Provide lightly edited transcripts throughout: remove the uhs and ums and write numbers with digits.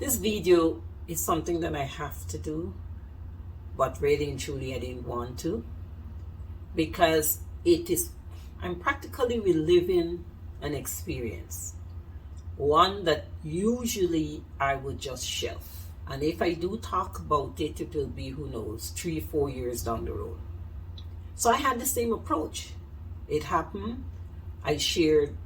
This video is something that I have to do, but really and truly I didn't want to, because I'm practically reliving an experience, one that usually I would just shelf. And if I do talk about it, it will be, who knows, 3-4 years down the road. So I had the same approach. It happened. I shared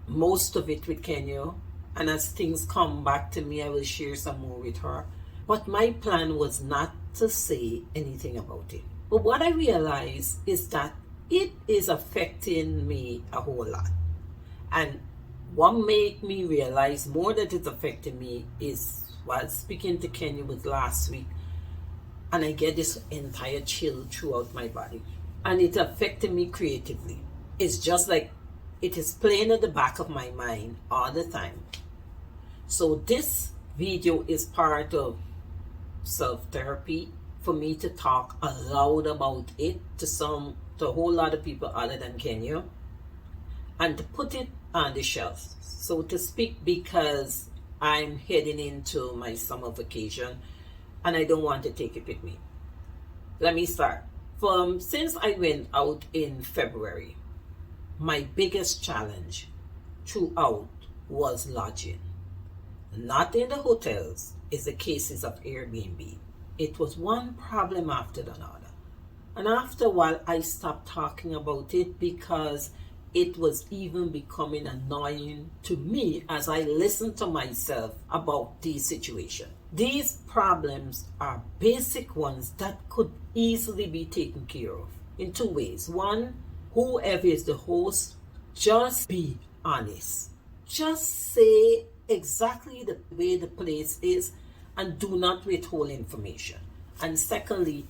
most of it with Kenya, and as things come back to me, I will share some more with her. But my plan was not to say anything about it. But what I realized is that it is affecting me a whole lot. And what made me realize more that it's affecting me is while speaking to Kenya with last week, and I get this entire chill throughout my body. And it affected me creatively. It's just like it is playing at the back of my mind all the time. So this video is part of self-therapy for me to talk aloud about it to a whole lot of people other than Kenya, and to put it on the shelf, so to speak, because I'm heading into my summer vacation and I don't want to take it with me. Let me start. Since I went out in February, my biggest challenge throughout was lodging. Not in the hotels, it's the cases of Airbnb. It was one problem after another. And after a while, I stopped talking about it because it was even becoming annoying to me as I listened to myself about these situations. These problems are basic ones that could easily be taken care of in two ways. One, whoever is the host, just be honest. Just say exactly the way the place is and do not withhold information. And secondly,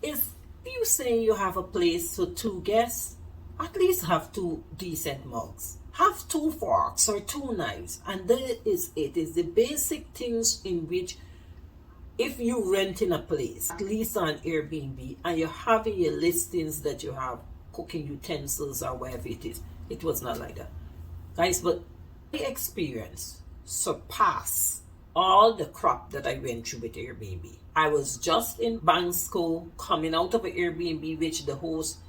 if you say you have a place for 2 guests, at least have 2 decent mugs. Have 2 forks or 2 knives. And that is it. It's the basic things in which, if you rent in a place, at least on Airbnb, and you're having your listings that you have cooking utensils or whatever it is, it was not like that. Guys, but my experience surpass all the crap that I went through with Airbnb. I was just in Bansko coming out of an Airbnb which the host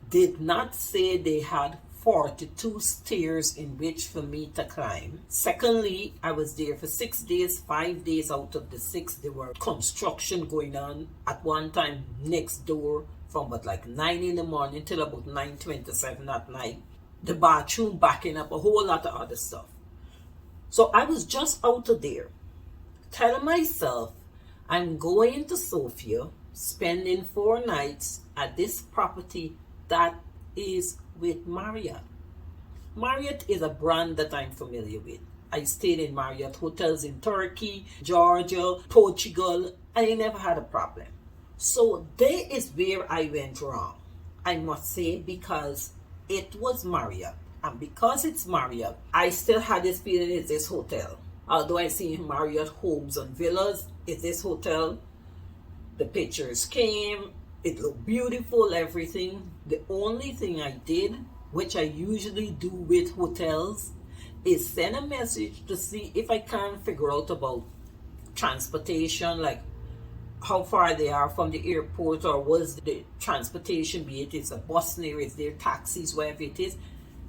did not say they had 42 stairs in which for me to climb. Secondly, I was there for 6 days. 5 days out of the 6, there were construction going on at one time next door from about like 9 in the morning till about 9:27 at night. The bathroom backing up, a whole lot of other stuff. So I was just out of there, telling myself I'm going to Sofia, spending 4 nights at this property that is with Marriott. Marriott is a brand that I'm familiar with. I stayed in Marriott hotels in Turkey, Georgia, Portugal, and I never had a problem. So there is where I went wrong, I must say, because it was Marriott. And because it's Marriott, I still had this feeling it's this hotel. Although I see Marriott Homes and Villas, it's this hotel. The pictures came, it looked beautiful, everything. The only thing I did, which I usually do with hotels, is send a message to see if I can figure out about transportation, like how far they are from the airport, or was the transportation, be it is a bus near, is there taxis, wherever it is.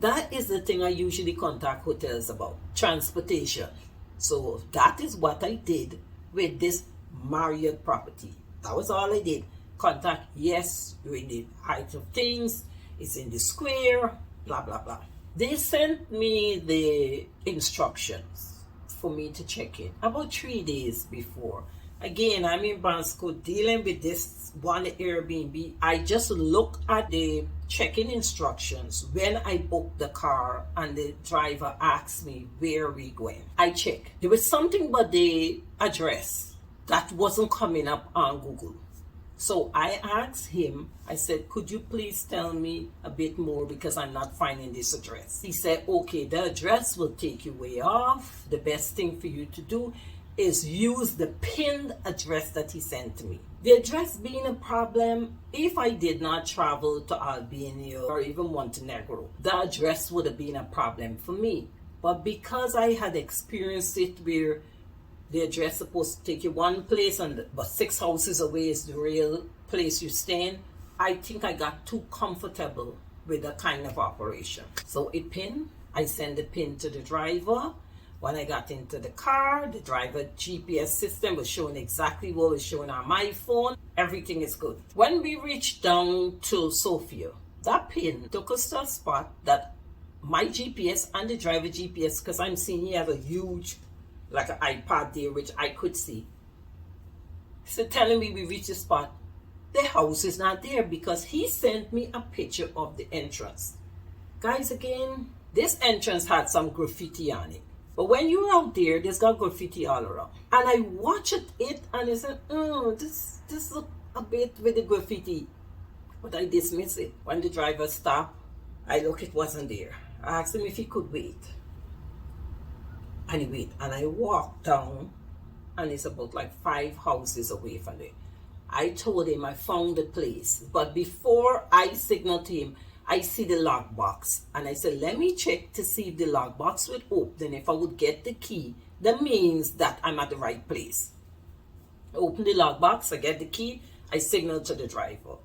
That is the thing I usually contact hotels about, transportation. So that is what I did with this Marriott property. That was all I did. Contact, yes, you're in the height of things, it's in the square, blah, blah, blah. They sent me the instructions for me to check in about 3 days before. Again, I'm in Bansko dealing with this one Airbnb. I just look at the check-in instructions when I booked the car and the driver asked me where are we going. I check. There was something about the address that wasn't coming up on Google. So I asked him, I said, could you please tell me a bit more because I'm not finding this address. He said, okay, the address will take you way off. The best thing for you to do is use the pinned address that he sent to me. The address being a problem, if I did not travel to Albania or even Montenegro, the address would have been a problem for me. But because I had experienced it where The address supposed to take you one place, but 6 houses away is the real place you're staying. I think I got too comfortable with that kind of operation. So it pinned. I sent the pin to the driver. When I got into the car, the driver GPS system was showing exactly what was showing on my phone. Everything is good. When we reached down to Sofia, that pin took us to a spot that my GPS and the driver GPS, because I'm seeing he has a huge, like an iPad there, which I could see. So telling me we reached the spot, the house is not there because he sent me a picture of the entrance. Guys, again, this entrance had some graffiti on it. But when you're out there, there's got graffiti all around. And I watched it and I said, this look a bit with the graffiti. But I dismiss it. When the driver stopped, I look, it wasn't there. I asked him if he could wait. And he waited. And I walked down and it's about like 5 houses away from there. I told him I found the place. But before I signaled to him, I see the lockbox. And I said, let me check to see if the lockbox would open. If I would get the key, that means that I'm at the right place. I open the lockbox, I get the key, I signal to the driver.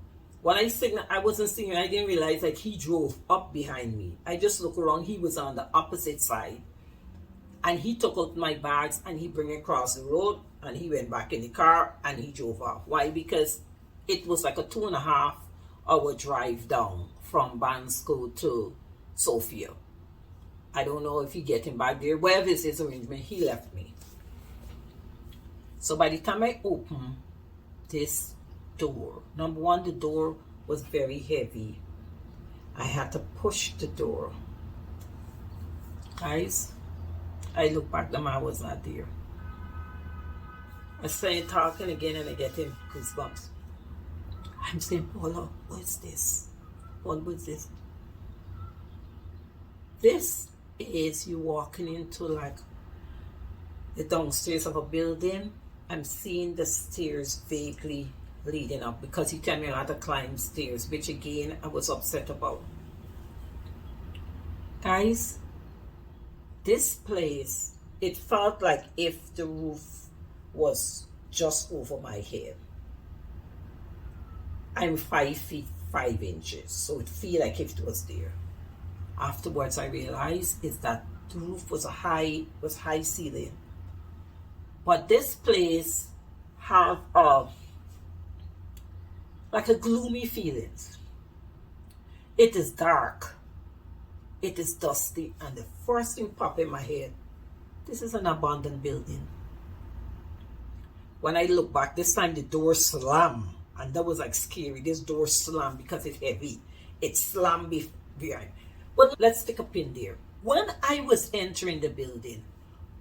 When I signal, I wasn't seeing him. I didn't realize that he drove up behind me. I just look around, he was on the opposite side. And he took out my bags and he bring it across the road and he went back in the car and he drove off. Why? Because it was like a 2.5-hour drive down from Bansko to Sofia. I don't know if he getting back there. Wherever is his arrangement, he left me. So by the time I opened this door, number one, the door was very heavy. I had to push the door. Guys, I look back, the man was not there. I started talking again and I get him goosebumps. I'm saying, Paula, what's this? What was this? This is you walking into like the downstairs of a building. I'm seeing the stairs vaguely leading up because he told me I had to climb stairs, which again I was upset about. Guys, this place, it felt like if the roof was just over my head. I'm 5 feet 5 inches, so it feel like if it was there. Afterwards, I realized is that the roof was high ceiling, but this place have like a gloomy feeling. It is dark, it is dusty, and the first thing pop in my head, this is an abandoned building. When I look back, this time the door slammed. And that was like scary. This door slammed because it's heavy. It slammed behind. But let's take a pin there. When I was entering the building,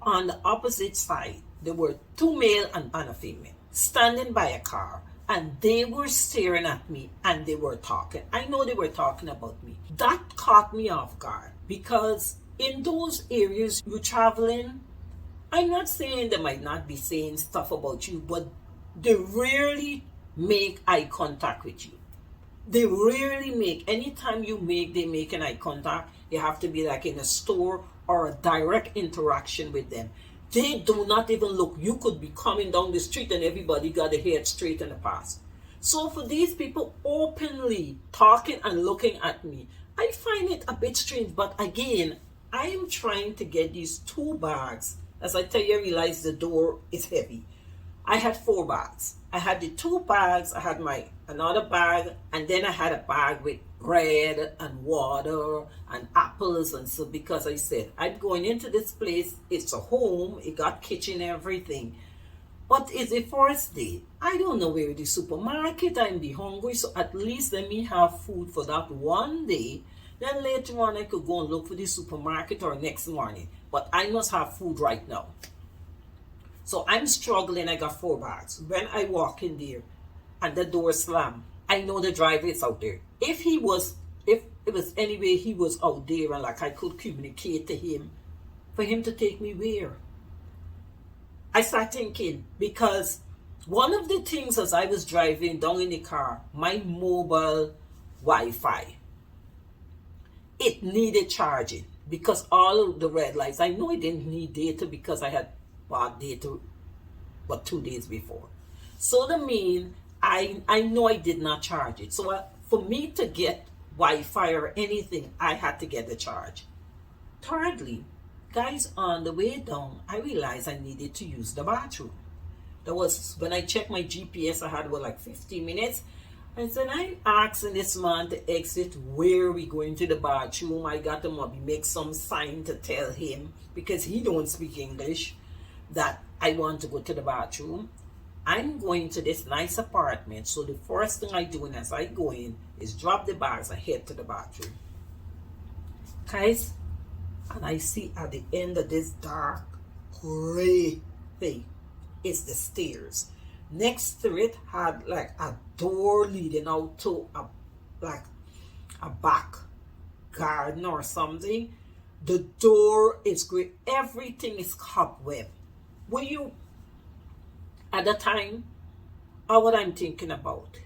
on the opposite side, there were 2 male and a female standing by a car. And they were staring at me and they were talking. I know they were talking about me. That caught me off guard because in those areas you're traveling, I'm not saying they might not be saying stuff about you, but they rarely make eye contact with you. They rarely make. Anytime they make an eye contact, you have to be like in a store or a direct interaction with them. They do not even look. You could be coming down the street and everybody got their head straight in the past. So for these people openly talking and looking at me, I find it a bit strange. But again, I am trying to get these 2 bags. As I tell you, I realized the door is heavy. I had 4 bags. I had the 2 bags, I had another bag, and then I had a bag with bread and water and apples and so, because I said, I'm going into this place, it's a home, it got kitchen, everything. But it's a first day. I don't know where the supermarket, I'm be hungry, so at least let me have food for that one day. Then later on I could go and look for the supermarket or next morning. But I must have food right now. So I'm struggling. I got 4 bags. When I walk in there and the door slammed, I know the driver is out there. If it was any way he was out there and like I could communicate to him, for him to take me where? I start thinking, because one of the things as I was driving down in the car, my mobile Wi-Fi, it needed charging because all of the red lights, I know I didn't need data because I had bought data but 2 days before. So the mean, I know I did not charge it. So for me to get Wi-Fi or anything, I had to get the charge. Thirdly, guys, on the way down, I realized I needed to use the bathroom. That was when I checked my GPS, I had about like 15 minutes. And then I asked this man to exit, where we going to the bathroom. I got to maybe make some sign to tell him, because he don't speak English, that I want to go to the bathroom. I'm going to this nice apartment, so the first thing I do as I go in is drop the bags and head to the bathroom. Guys, and I see at the end of this dark gray thing is the stairs. Next to it had like a door leading out to a back garden or something. The door is great. Everything is cobweb. At the time, what I'm thinking about,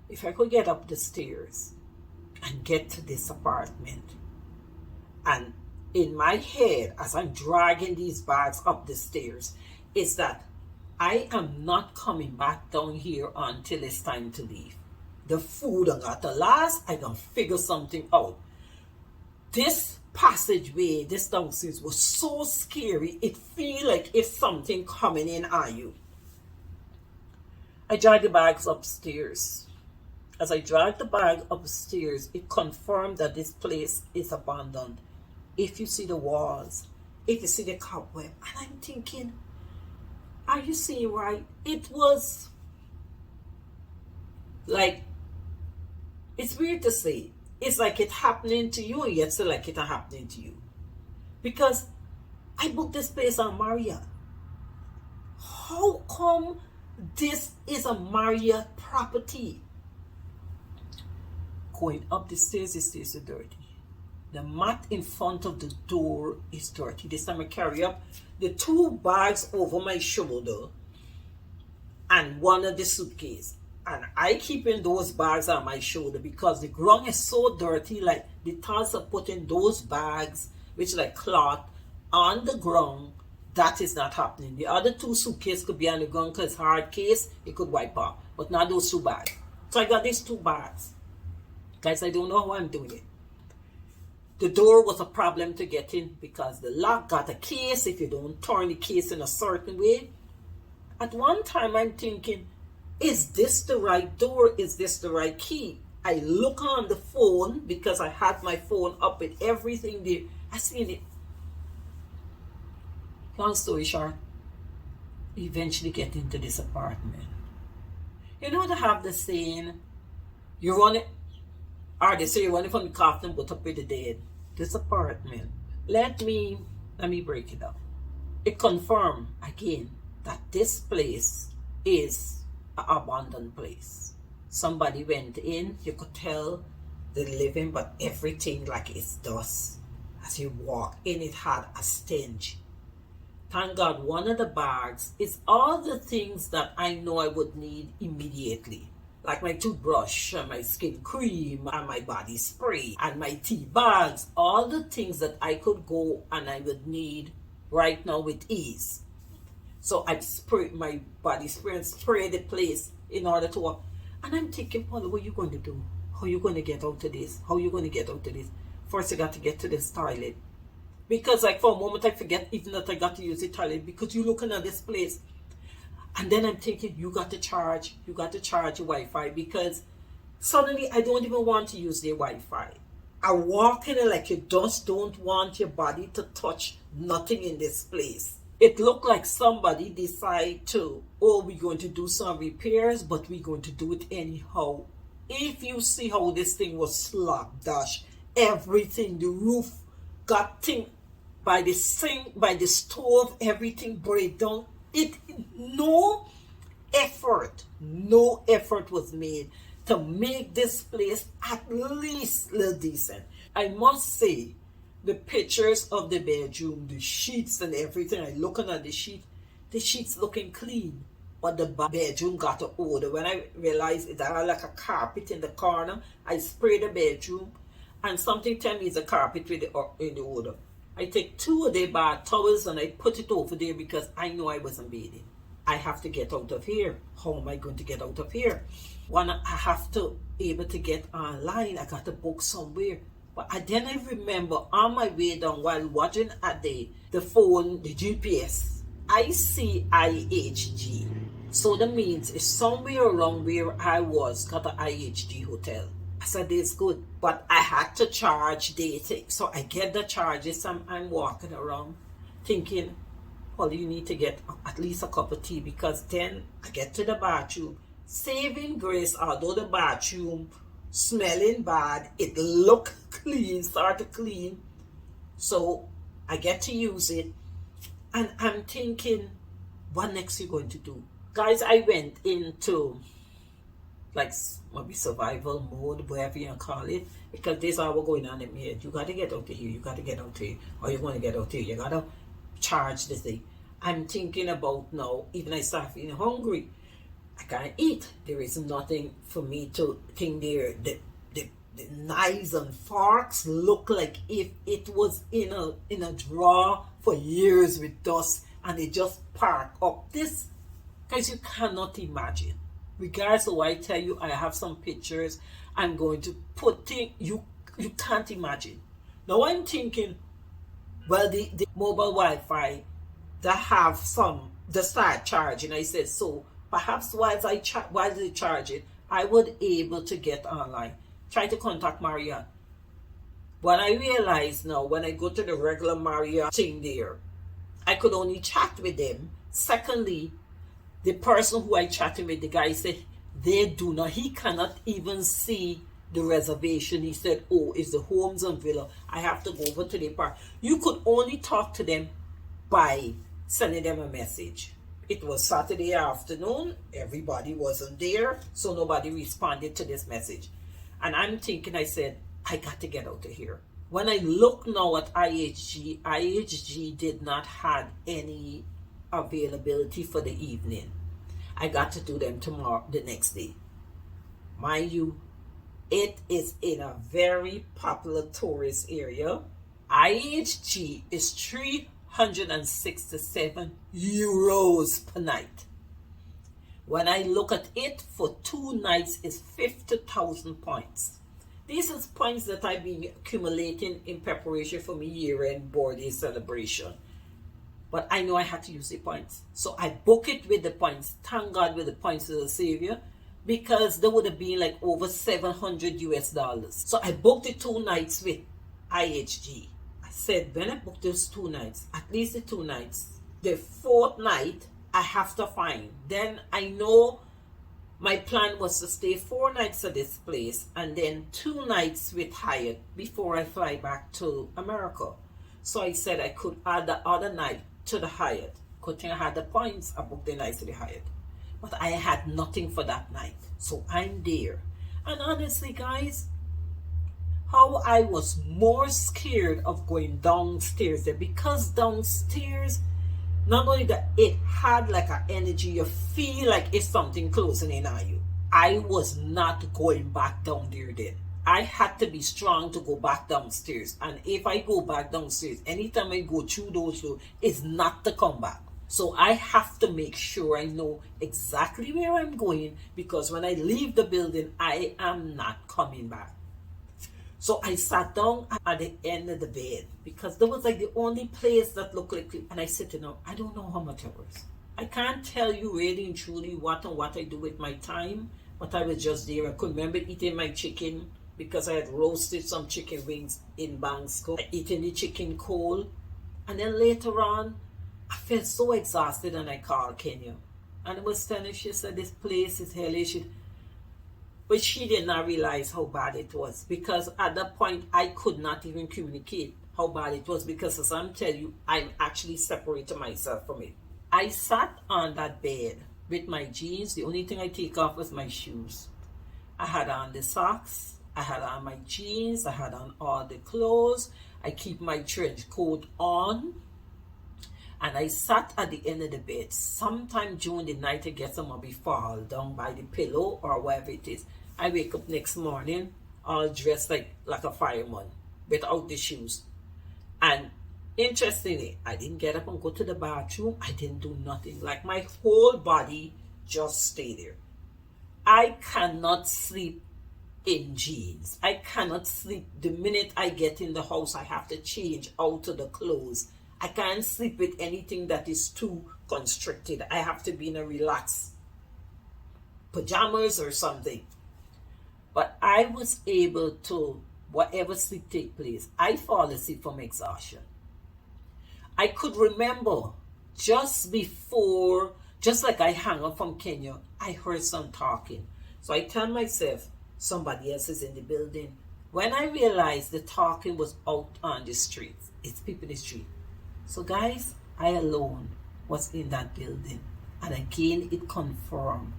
if I could get up the stairs and get to this apartment, and in my head, as I'm dragging these bags up the stairs, is that I am not coming back down here until it's time to leave. The food I got to last, I can figure something out. This passageway, this downstairs was so scary, it feel like it's something coming in on you. I dragged the bags upstairs. As I dragged the bag upstairs, it confirmed that this place is abandoned. If you see the walls, if you see the cobweb, and I'm thinking, are you seeing right? It was like, it's weird to say, it's like it happening to you, and yet still like it happening to you. Because I booked this place on Marriott. How come this is a Marriott property? Going up the stairs are dirty. The mat in front of the door is dirty. This time I carry up the 2 bags over my shoulder and one of the suitcase. And I keep in those bags on my shoulder because the ground is so dirty. Like the thoughts of putting those bags, which like cloth, on the ground, that is not happening. The other 2 suitcases could be on the ground because hard case, it could wipe off. But not those 2 bags. So I got these 2 bags. Guys, I don't know how I'm doing it. The door was a problem to get in because the lock got a case if you don't turn the case in a certain way. At one time I'm thinking, is this the right door? Is this the right key? I look on the phone because I had my phone up with everything there. I seen it. Long story short, eventually get into this apartment. You know they have the saying, you run it, or they say you run it from the coffin but up with the dead. This apartment, let me break it down. It confirmed again that this place is an abandoned place. Somebody went in, you could tell the living, but everything like it's dust. As you walk in, it had a stench. Thank God one of the bags is all the things that I know I would need immediately. Like my toothbrush, and my skin cream, and my body spray, and my tea bags. All the things that I could go and I would need right now with ease. So I sprayed my body spray and spray the place in order to walk. And I'm thinking, Paula, what are you going to do? How are you going to get out of this? How are you going to get out of this? First, I got to get to this toilet. Because like for a moment, I forget even that I got to use the toilet because you're looking at this place. And then I'm thinking, you got to charge your Wi-Fi because suddenly I don't even want to use their Wi-Fi. I walk in like you just don't want your body to touch nothing in this place. It looked like somebody decided to, we're going to do some repairs, but we're going to do it anyhow. If you see how this thing was slapdash, everything, the roof got thing by the sink, by the stove, everything break down. No effort was made to make this place at least little decent. I must say, the pictures of the bedroom, the sheets and everything, I looking at the sheets looking clean, but the bedroom got an odor. When I realized it had like a carpet in the corner, I sprayed the bedroom, and something tell me it's a carpet with the odor. I take 2 of their bath towels and I put it over there because I know I wasn't bathing. I have to get out of here. How am I going to get out of here? One, I have to be able to get online. I got to book somewhere. But then I remember on my way down while watching at the phone, the GPS, I see IHG. So that means it's somewhere around where I was, got an IHG hotel. I said, it's good. But I had to charge dating. So I get the charges. I'm walking around thinking, well, you need to get at least a cup of tea, because then I get to the bathroom. Saving grace, although the bathroom smelling bad, it look clean, started clean. So I get to use it. And I'm thinking, what next you going to do? Guys, I went into like maybe survival mode, whatever you call it, because this hour going on in my head. You got to get out of here. You got to get out of here. Or you want to get out of here. You got to charge this thing. I'm thinking about now, even I start feeling hungry. I can't eat. There is nothing for me to think there. The knives and forks look like if it was in a drawer for years with dust and it just parked up. This, guys, you cannot imagine. Regardless of what I tell you, I have some pictures I'm going to put things you can't imagine. Now I'm thinking, well, the mobile Wi-Fi that have some the start charging. I said, so perhaps while they charge it, I would able to get online. Try to contact Marriott. But I realize now when I go to the regular Marriott thing there, I could only chat with them. Secondly, the person who I chatted with, the guy said he cannot even see the reservation. He said, oh, it's the Homes and Villa. I have to go over to the park. You could only talk to them by sending them a message. It was Saturday afternoon. Everybody wasn't there, so nobody responded to this message. And I'm thinking, I said, I got to get out of here. When I look now at IHG did not have any availability for the evening. I got to do them tomorrow, the next day. Mind you, it is in a very popular tourist area. IHG is €367 per night. When I look at it for 2 nights, it's 50,000 points. These are points that I've been accumulating in preparation for my year-end birthday celebration. But I know I had to use the points. So I book it with the points. Thank God with the points of the Savior, because there would have been like over $700. So I booked the 2 nights with IHG. I said, when I booked those 2 nights, at least the 2 nights, the 4th night, I have to find. Then I know my plan was to stay 4 nights at this place and then 2 nights with Hyatt before I fly back to America. So I said I could add the other night to the Hyatt. Good thing I had the points, I booked the night to the Hyatt. But I had nothing for that night. So I'm there. And honestly, guys, how I was more scared of going downstairs there, because downstairs, not only that it had like an energy, you feel like it's something closing in on you. I was not going back down there then. I had to be strong to go back downstairs. And if I go back downstairs, anytime I go through those doors, it's not to come back. So I have to make sure I know exactly where I'm going, because when I leave the building, I am not coming back. So I sat down at the end of the bed, because there was like the only place that looked like, and I said, I don't know how much hours. I can't tell you really and truly what I do with my time, but I was just there. I could remember eating my chicken, because I had roasted some chicken wings in Banksco, eating the chicken cold. And then later on, I felt so exhausted and I called Kenya. And I was telling her, she said, this place is hellish. But she did not realize how bad it was, because at that point I could not even communicate how bad it was, because as I'm telling you, I'm actually separating myself from it. I sat on that bed with my jeans. The only thing I take off was my shoes. I had on the socks, I had on my jeans, I had on all the clothes. I keep my trench coat on. And I sat at the end of the bed. Sometime during the night, I guess I might be fall down by the pillow or whatever it is. I wake up next morning, all dressed like a fireman, without the shoes. And Interestingly, I didn't get up and go to the bathroom. I didn't do nothing. Like my whole body just stayed there. I cannot sleep in jeans. I cannot sleep. The minute I get in the house, I have to change out of the clothes. I can't sleep with anything that is too constricted. I have to be in a relaxed pajamas or something. But I was able to, whatever sleep take place, I fall asleep from exhaustion. I could remember just before, just like I hung up from Kenya, I heard some talking. So I tell myself, somebody else is in the building. When I realized the talking was out on the street, it's people in the street. So guys, I alone was in that building. And again, it confirmed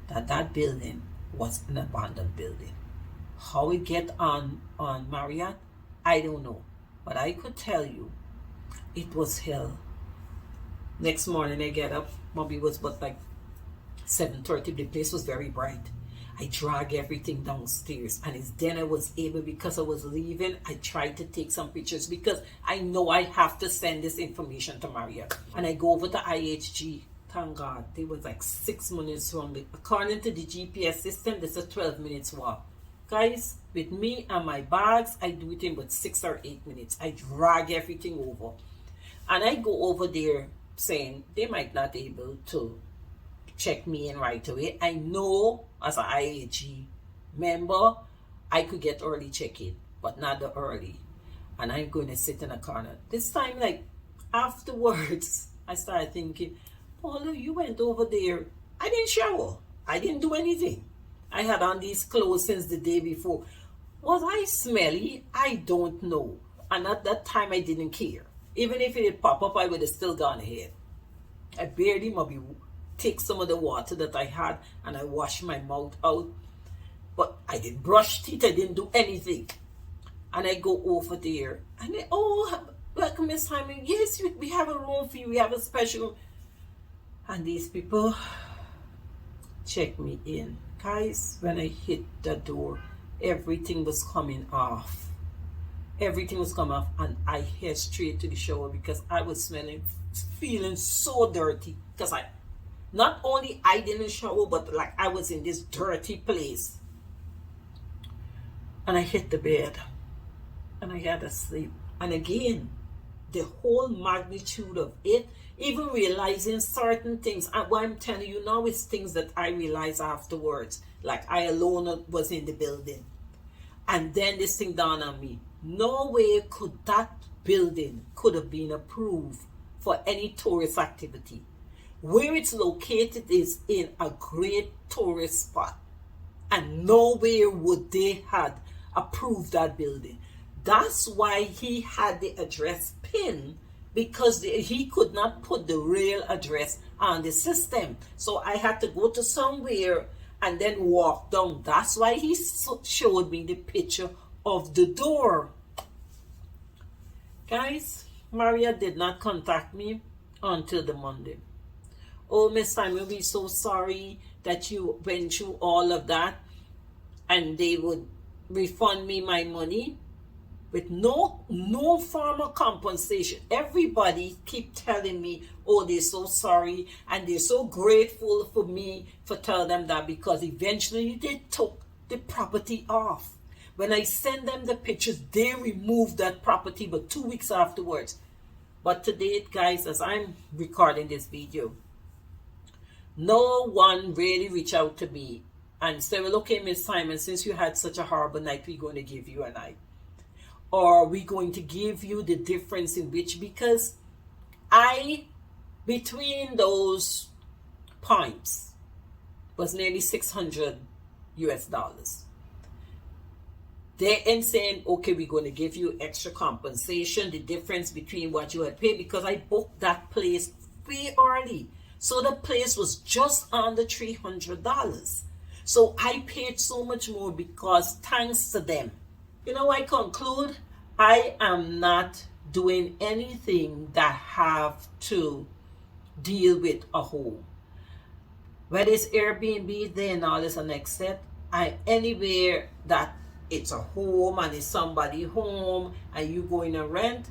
that that building was an abandoned building. How it get on Marriott, I don't know. But I could tell you, it was hell. Next morning I get up, maybe it was but like 7:30. The place was very bright. I drag everything downstairs, and it's then I was able, because I was leaving, I tried to take some pictures because I know I have to send this information to Marriott. And I go over to IHG. Thank God, they was like 6 minutes from me. According to the GPS system, there's a 12 minutes walk. Guys, with me and my bags, I do it in about 6 or 8 minutes. I drag everything over. And I go over there saying they might not be able to check me in right away. I know as an IAG member, I could get early check-in, but not the early. And I'm going to sit in a corner. This time, like, afterwards, I started thinking, Paula, you went over there. I didn't shower. I didn't do anything. I had on these clothes since the day before. Was I smelly? I don't know. And at that time, I didn't care. Even if it had popped up, I would have still gone ahead. I barely maybe take some of the water that I had and I washed my mouth out. But I didn't brush teeth. I didn't do anything. And I go over there. And they, oh, welcome, Miss Simon. Yes, we have a room for you. We have a special room. And these people check me in. Guys, when I hit the door, everything was coming off. Everything was coming off, and I head straight to the shower because I was feeling so dirty. Because not only I didn't shower, but like I was in this dirty place. And I hit the bed, and I had to sleep. And again, the whole magnitude of it, even realizing certain things. And what I'm telling you now is things that I realized afterwards. Like I alone was in the building. And then this thing dawned on me. No way could that building could have been approved for any tourist activity. Where it's located is in a great tourist spot. And nowhere would they had approved that building. That's why he had the address pinned, because he could not put the real address on the system. So I had to go to somewhere and then walk down. That's why he showed me the picture of the door. Guys, Maria did not contact me until the Monday. Oh, Miss Simon, we're so sorry that you went through all of that, and they would refund me my money with no form of compensation. Everybody keep telling me, oh, they're so sorry, and they're so grateful for me for telling them that, because eventually they took the property off. When I send them the pictures, they removed that property, but 2 weeks afterwards. But to date, guys, as I'm recording this video, no one really reached out to me and said, well, okay, Miss Simon, since you had such a horrible night, we're going to give you a night. Or we're going to give you the difference in which, because between those points was nearly $600 US. They ain't saying, okay, we're going to give you extra compensation, the difference between what you had paid, because I booked that place way early. So the place was just under $300. So I paid so much more because thanks to them. You know, I conclude, I am not doing anything that have to deal with a home. Whether it's Airbnb, then all is an except. Anywhere that it's a home and it's somebody home and you going to rent,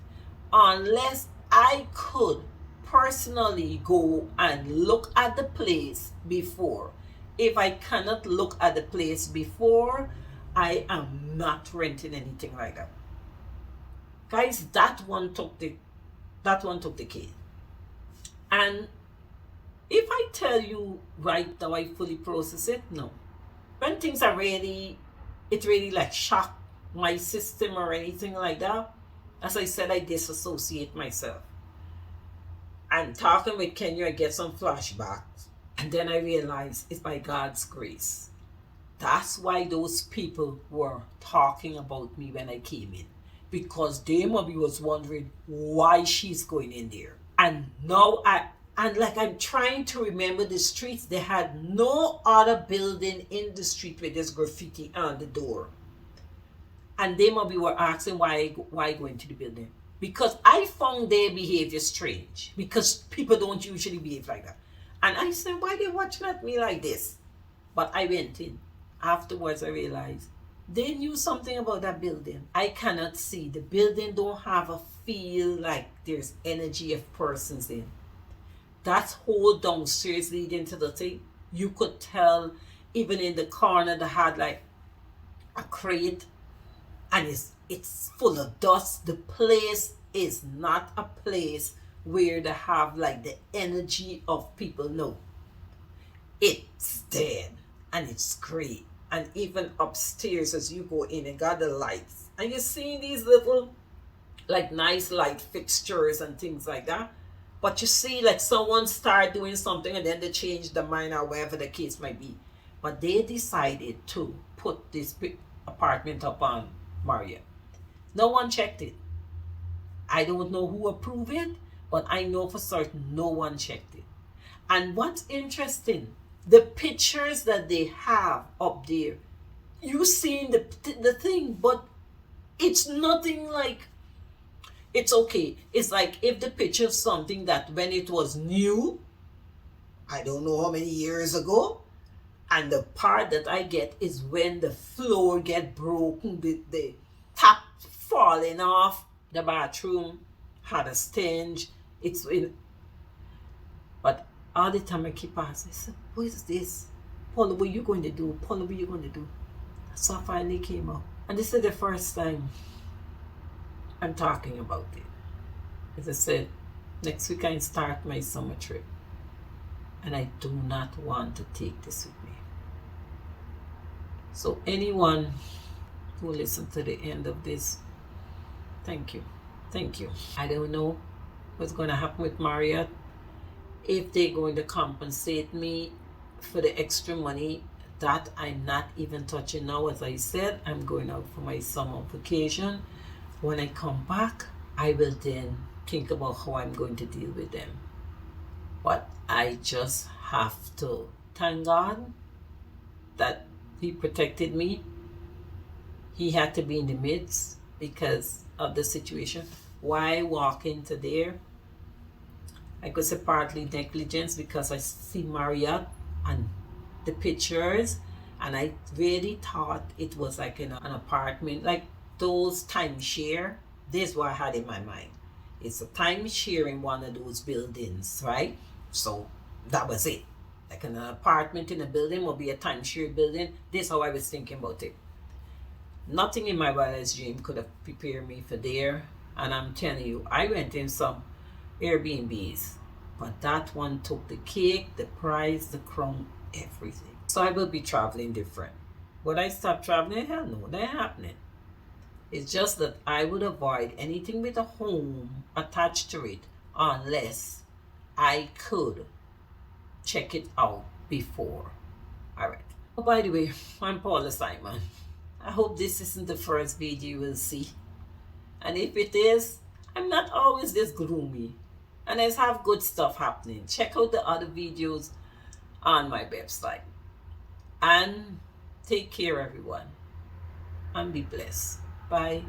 unless I could personally go and look at the place before. If I cannot look at the place before, I am not renting anything like that. Guys, that one took the cake. And if I tell you right now I fully process it, no. When things are really, it really like shock my system or anything like that, as I said, I disassociate myself. And talking with Kenya, I get some flashbacks. And then I realize it's by God's grace. That's why those people were talking about me when I came in. Because they maybe was wondering why she's going in there. And now I'm trying to remember the streets. They had no other building in the street with this graffiti on the door. And they maybe were asking why go into the building. Because I found their behavior strange. Because people don't usually behave like that. And I said, why they watching at me like this? But I went in. Afterwards, I realized they knew something about that building. I cannot see. The building don't have a feel like there's energy of persons in. That whole downstairs leading to the thing, you could tell even in the corner that had like a crate and it's full of dust. The place is not a place where they have like the energy of people. No, it's dead and it's great. And even upstairs as you go in and got the lights and you're seeing these little like nice light fixtures and things like that, but you see like someone start doing something and then they change their mind or whatever the case might be. But they decided to put this apartment up on Marriott. No one checked it. I don't know who approved it, but I know for certain no one checked it. And what's interesting, the pictures that they have up there, you seen the thing, but it's nothing like, it's okay. It's like if the picture of something that when it was new, I don't know how many years ago, and the part that I get is when the floor get broken, the tap falling off, the bathroom had a stench. It's in, but all the time I keep asking, I said, what is this? Paula, what are you going to do? Paula, what are you going to do? So I finally came up. And this is the first time I'm talking about it. As I said, next week I start my summer trip. And I do not want to take this with me. So anyone who listens to the end of this, thank you. Thank you. I don't know what's going to happen with Marriott. If they're going to compensate me for the extra money, that I'm not even touching now. As I said, I'm going out for my summer vacation. When I come back, I will then think about how I'm going to deal with them. But I just have to thank God that He protected me. He had to be in the midst because of the situation. Why walk into there? I could say partly negligence because I see Marriott and the pictures, and I really thought it was like an apartment, like those timeshare. This is what I had in my mind. It's a timeshare in one of those buildings, right? So that was it. Like an apartment in a building will be a timeshare building. This is how I was thinking about it. Nothing in my wildest dream could have prepared me for there. And I'm telling you, I went in some Airbnbs, but that one took the cake, the price, the crown, everything. So I will be traveling different. Would I stop traveling? Hell no, that ain't happening. It's just that I would avoid anything with a home attached to it unless I could check it out before. All right. Oh, by the way, I'm Paula Simon. I hope this isn't the first video you will see. And if it is, I'm not always this gloomy. And I have good stuff happening. Check out the other videos on my website. And take care, everyone. And be blessed. Bye.